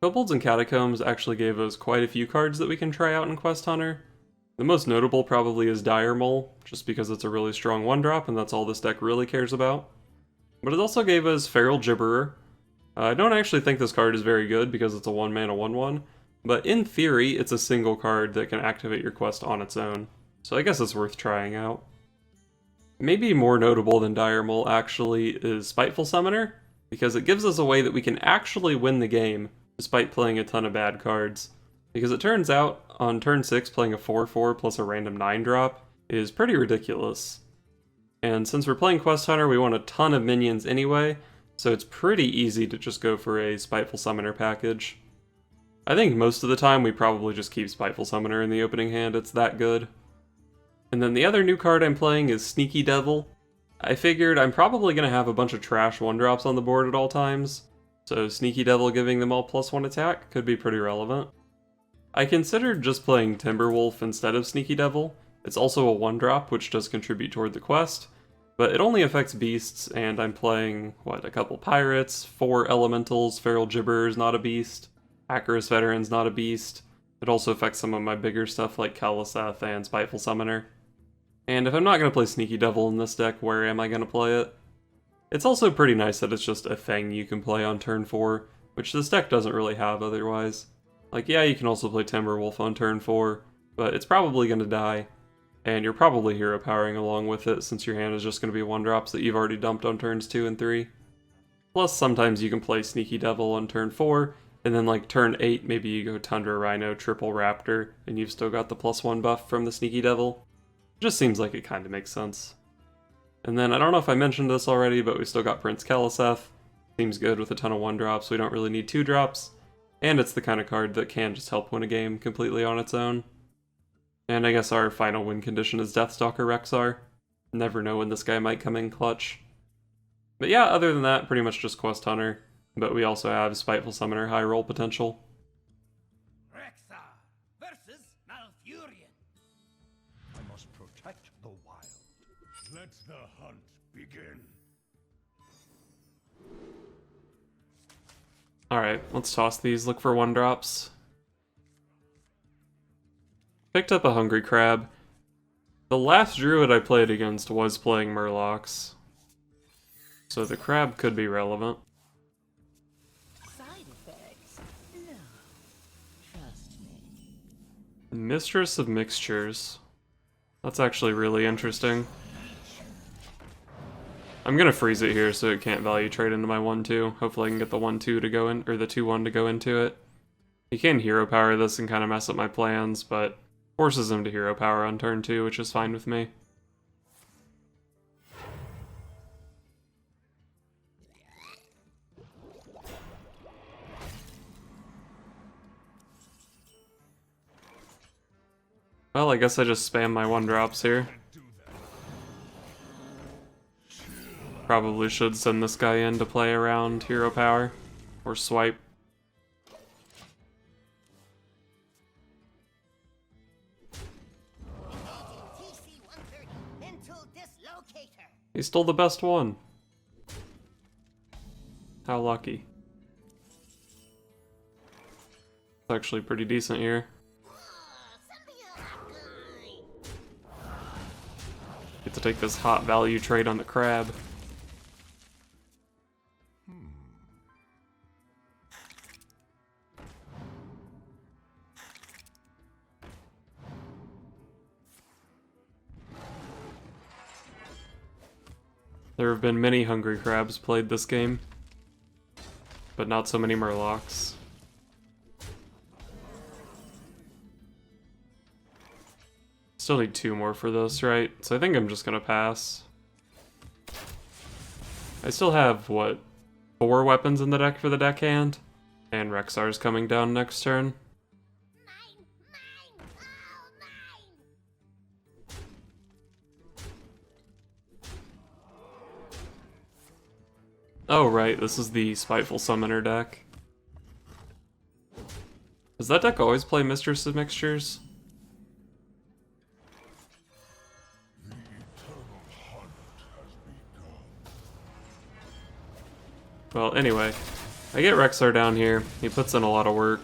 Kobolds and Catacombs actually gave us quite a few cards that we can try out in Quest Hunter. The most notable probably is Dire Mole, just because it's a really strong 1-drop and that's all this deck really cares about. But it also gave us Feral Gibberer. I don't actually think this card is very good because it's a 1-mana 1/1, but in theory it's a single card that can activate your quest on its own, so I guess it's worth trying out. Maybe more notable than Dire Mole actually is Spiteful Summoner, because it gives us a way that we can actually win the game despite playing a ton of bad cards. Because it turns out, on turn 6 playing a 4/4 plus a random 9-drop is pretty ridiculous. And since we're playing Quest Hunter, we want a ton of minions anyway, so it's pretty easy to just go for a Spiteful Summoner package. I think most of the time we probably just keep Spiteful Summoner in the opening hand, it's that good. And then the other new card I'm playing is Sneaky Devil. I figured I'm probably going to have a bunch of trash 1-drops on the board at all times, so Sneaky Devil giving them all +1 attack could be pretty relevant. I considered just playing Timberwolf instead of Sneaky Devil. It's also a 1-drop, which does contribute toward the quest, but it only affects beasts, and I'm playing, a couple pirates, 4 elementals, Feral Gibberer's not a beast, Ackerous Veteran's not a beast. It also affects some of my bigger stuff like Kaliseth and Spiteful Summoner. And if I'm not going to play Sneaky Devil in this deck, where am I going to play it? It's also pretty nice that it's just a thing you can play on turn 4, which this deck doesn't really have otherwise. Like, yeah, you can also play Timberwolf on turn 4, but it's probably going to die, and you're probably hero powering along with it since your hand is just going to be 1-drops that you've already dumped on turns 2 and 3. Plus, sometimes you can play Sneaky Devil on turn 4, and then like turn 8, maybe you go Tundra Rhino, Triple Raptor, and you've still got the +1 buff from the Sneaky Devil. Just seems like it kind of makes sense. And then, I don't know if I mentioned this already, but we still got Prince Kaliseth. Seems good with a ton of 1-drops, we don't really need 2-drops. And it's the kind of card that can just help win a game completely on its own. And I guess our final win condition is Deathstalker Rexxar. Never know when this guy might come in clutch. But yeah, other than that, pretty much just Quest Hunter. But we also have Spiteful Summoner high roll potential. Rexxar versus Malfurion. I must protect the wild. Let the hunt begin. Alright, let's toss these, look for 1-drops. Picked up a Hungry Crab. The last druid I played against was playing Murlocs, so the crab could be relevant. Side effects? No. Trust me. Mistress of Mixtures. That's actually really interesting. I'm gonna freeze it here so it can't value trade into my 1/2. Hopefully I can get the 1/2 to go in, or the 2/1 to go into it. He can hero power this and kind of mess up my plans, but forces him to hero power on turn 2, which is fine with me. Well, I guess I just spam my 1-drops here. Probably should send this guy in to play around hero power, or swipe. He stole the best one. How lucky. It's actually pretty decent here. Get to take this hot value trade on the crab. There have been many Hungry Crabs played this game, but not so many Murlocs. Still need 2 more for this, right? So I think I'm just gonna pass. I still have, 4 weapons in the deck for the deckhand? And Rexxar's coming down next turn. Oh right, this is the Spiteful Summoner deck. Does that deck always play Mistress of Mixtures? Well, anyway, I get Rexar down here, he puts in a lot of work,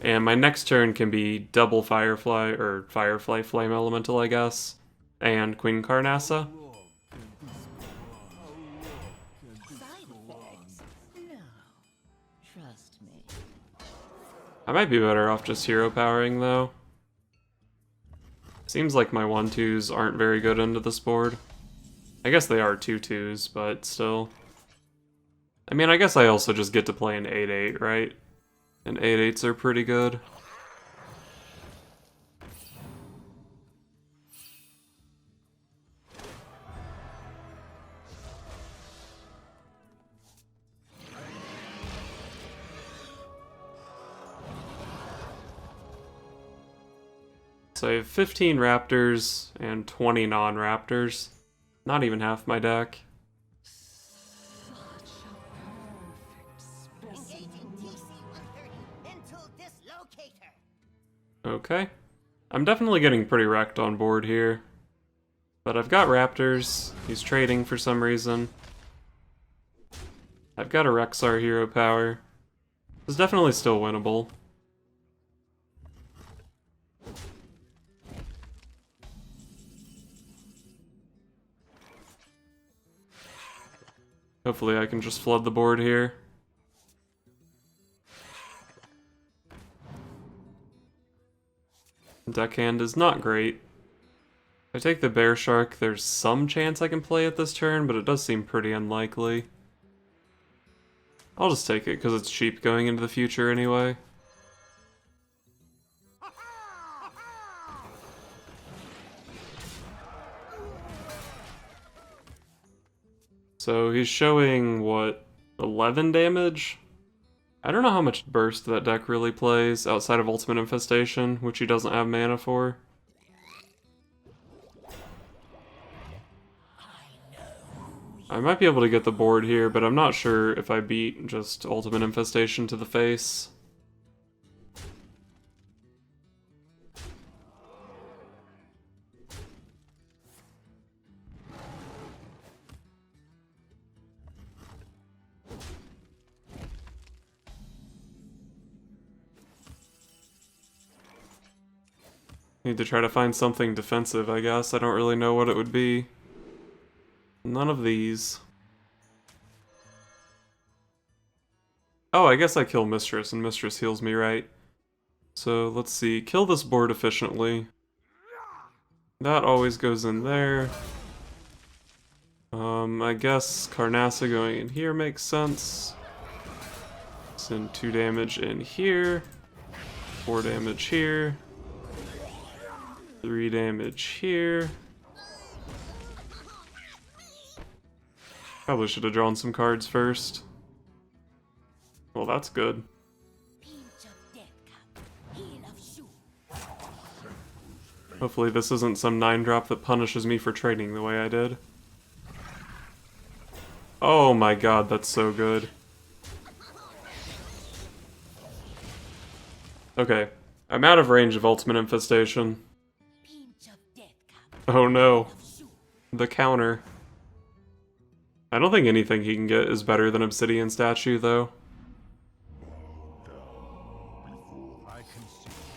and my next turn can be double Firefly, or Firefly Flame Elemental, I guess, and Queen Carnassa. Side effects? No. Trust me. I might be better off just hero powering, though. Seems like my 1/2s aren't very good into this board. I guess they are 2/2s, but still. I mean, I guess I also just get to play an 8/8, right? And 8/8s are pretty good. So I have 15 Raptors and 20 non-Raptors. Not even half my deck. Engaging TC-130 into dislocator. Okay. I'm definitely getting pretty wrecked on board here. But I've got Raptors. He's trading for some reason. I've got a Rexar hero power. It's definitely still winnable. Hopefully I can just flood the board here. Deckhand is not great. If I take the Bear Shark, there's some chance I can play it this turn, but it does seem pretty unlikely. I'll just take it because it's cheap going into the future anyway. So he's showing, what, 11 damage? I don't know how much burst that deck really plays outside of Ultimate Infestation, which he doesn't have mana for. I might be able to get the board here, but I'm not sure if I beat just Ultimate Infestation to the face. Need to try to find something defensive, I guess. I don't really know what it would be. None of these. Oh, I guess I kill Mistress, and Mistress heals me, right? So, let's see. Kill this board efficiently. That always goes in there. I guess Carnassa going in here makes sense. Send 2 damage in here. 4 damage here. 3 damage here. Probably should have drawn some cards first. Well, that's good. Hopefully this isn't some 9-drop that punishes me for trading the way I did. Oh my god, that's so good. Okay, I'm out of range of Ultimate Infestation. Oh no. The counter. I don't think anything he can get is better than Obsidian Statue, though.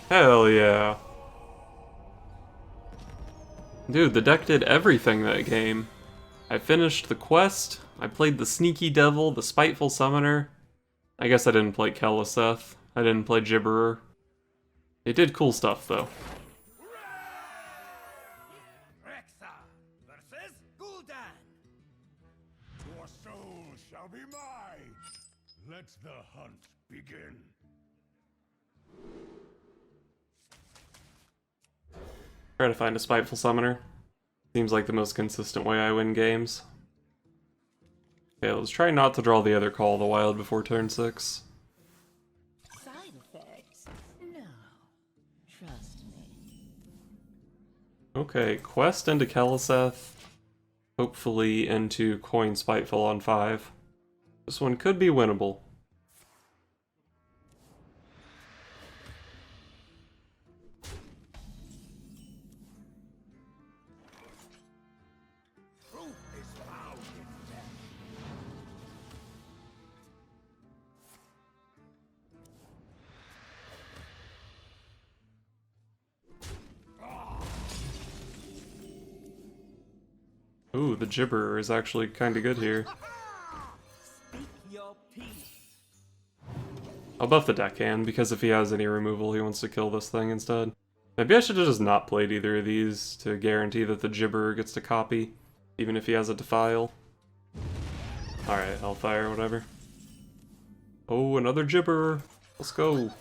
Hell yeah. Dude, the deck did everything that game. I finished the quest, I played the Sneaky Devil, the Spiteful Summoner. I guess I didn't play Keleseth. I didn't play Gibberer. It did cool stuff, though. Rexar versus Gul'dan. Your soul shall be mine. Let the hunt begin. Try to find a Spiteful Summoner. Seems like the most consistent way I win games. Okay, let's try not to draw the other Call of the Wild before turn 6. Side effects? No. Trust me. Okay, quest into Keleseth. Hopefully into Coin Spiteful on 5. This one could be winnable. Truth is found in death. Ooh, the Gibberer is actually kinda good here. Speak your peace. I'll buff the deckhand, because if he has any removal, he wants to kill this thing instead. Maybe I should have just not played either of these to guarantee that the Gibberer gets to copy, even if he has a Defile. Alright, Hellfire, whatever. Oh, another Gibberer! Let's go! Yes.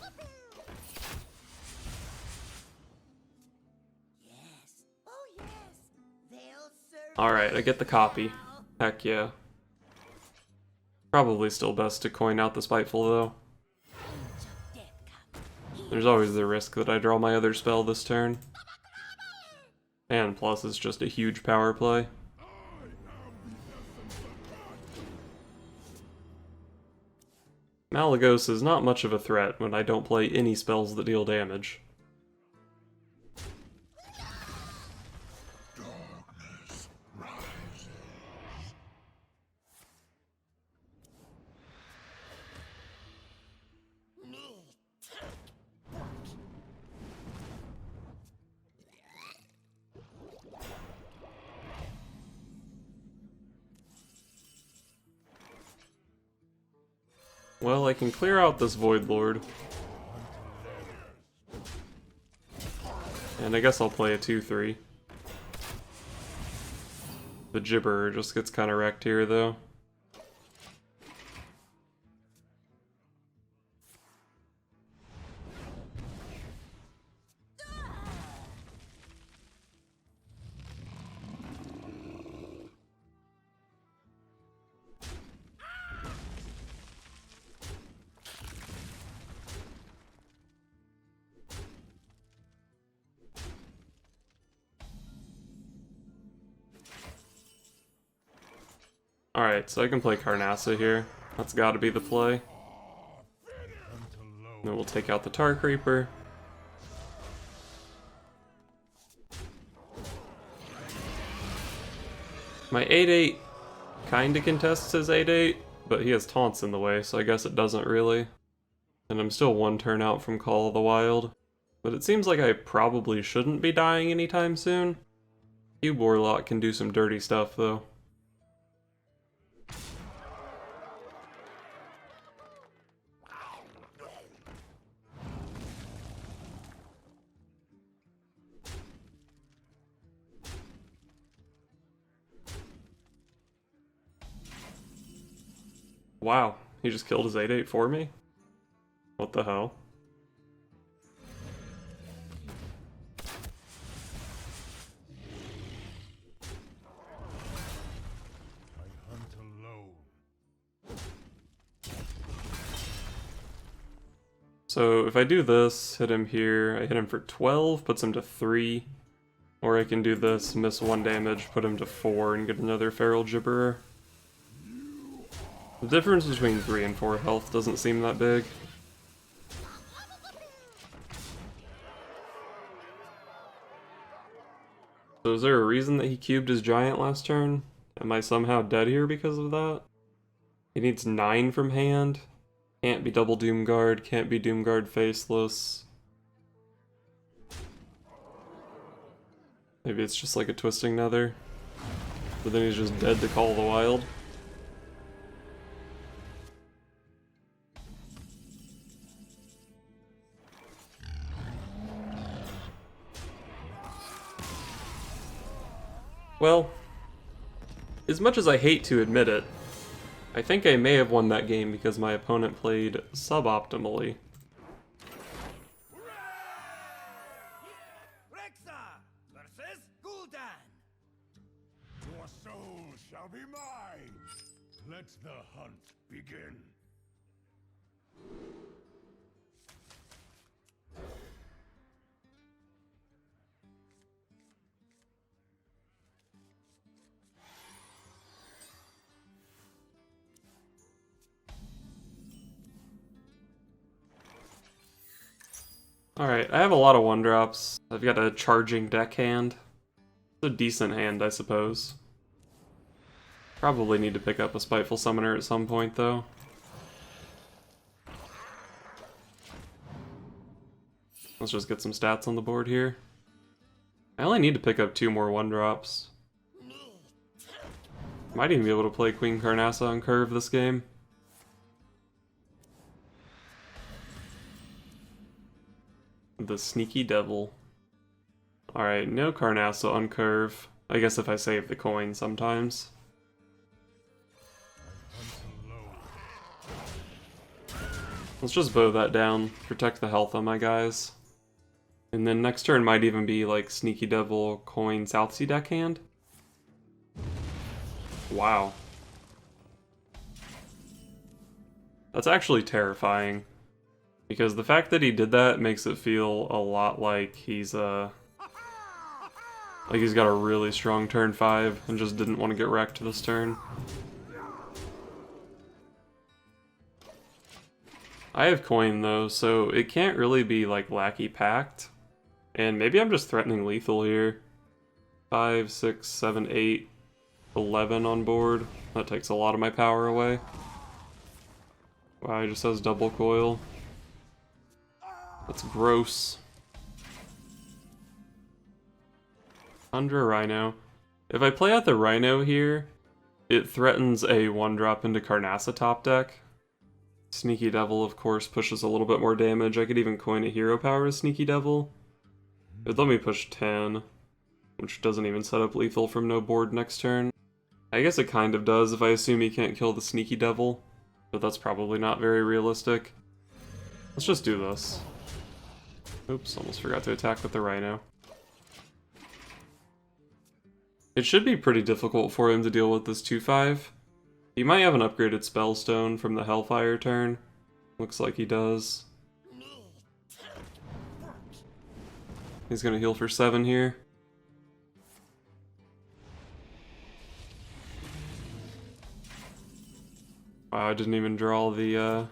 Oh yes. They'll serve. Alright, I get the copy. Heck yeah. Probably still best to coin out the Spiteful, though. There's always the risk that I draw my other spell this turn. And plus, it's just a huge power play. Malagos is not much of a threat when I don't play any spells that deal damage. Darkness rises. Me. Well, I can clear out this Void Lord. And I guess I'll play a 2-3. The Gibberer just gets kinda wrecked here, though. Alright, so I can play Carnassa here. That's gotta be the play. Then we'll take out the Tar Creeper. My 8-8 kinda contests his 8-8, but he has taunts in the way, so I guess it doesn't really. And I'm still one turn out from Call of the Wild. But it seems like I probably shouldn't be dying anytime soon. Cube Warlock can do some dirty stuff, though. Wow, he just killed his 8-8 for me? What the hell? I hunt alone. So if I do this, hit him here, I hit him for 12, puts him to 3. Or I can do this, miss 1 damage, put him to 4, and get another Feral Gibberer. The difference between 3 and 4 health doesn't seem that big. So is there a reason that he cubed his giant last turn? Am I somehow dead here because of that? He needs 9 from hand. Can't be double Doomguard, can't be Doomguard faceless. Maybe it's just like a Twisting Nether. But then he's just dead to Call of the Wild. Well, as much as I hate to admit it, I think I may have won that game because my opponent played suboptimally. Rexa versus Gul'dan. Your soul shall be mine. Let the hunt begin. Alright, I have a lot of 1-drops. I've got a charging deckhand. It's a decent hand, I suppose. Probably need to pick up a Spiteful Summoner at some point, though. Let's just get some stats on the board here. I only need to pick up 2 more 1-drops. Me. Might even be able to play Queen Carnassa on curve this game. The Sneaky Devil. Alright, no Carnassa on curve. I guess if I save the coin sometimes. Let's just bow that down, protect the health on my guys. And then next turn might even be like Sneaky Devil, coin, Southsea deckhand. Wow. That's actually terrifying. Because the fact that he did that makes it feel a lot like he's got a really strong turn 5 and just didn't want to get wrecked this turn. I have coin though, so it can't really be like lackey packed. And maybe I'm just threatening lethal here. 5, 6, 7, 8, 11 on board. That takes a lot of my power away. Wow, he just has double coil. That's gross. Under Rhino. If I play out the Rhino here, it threatens a 1-drop into Carnassa top deck. Sneaky Devil, of course, pushes a little bit more damage. I could even coin a hero power as Sneaky Devil. It'd let me push 10, which doesn't even set up lethal from no board next turn. I guess it kind of does if I assume he can't kill the Sneaky Devil, but that's probably not very realistic. Let's just do this. Oops, almost forgot to attack with the Rhino. It should be pretty difficult for him to deal with this 2/5. He might have an upgraded Spellstone from the Hellfire turn. Looks like he does. He's gonna heal for 7 here. Wow, I didn't even draw the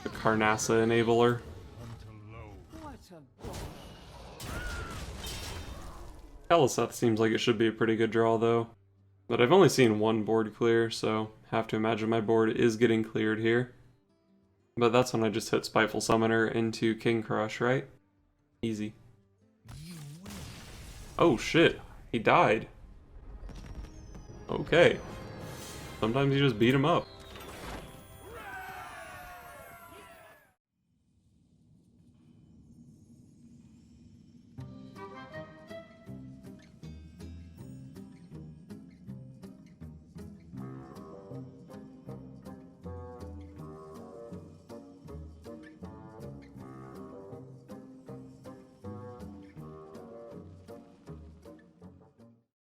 Carnassa enabler. Kaliseth seems like it should be a pretty good draw though. But I've only seen one board clear, so have to imagine my board is getting cleared here. But that's when I just hit Spiteful Summoner into King Crush, right? Easy. Oh shit, he died. Okay. Sometimes you just beat him up.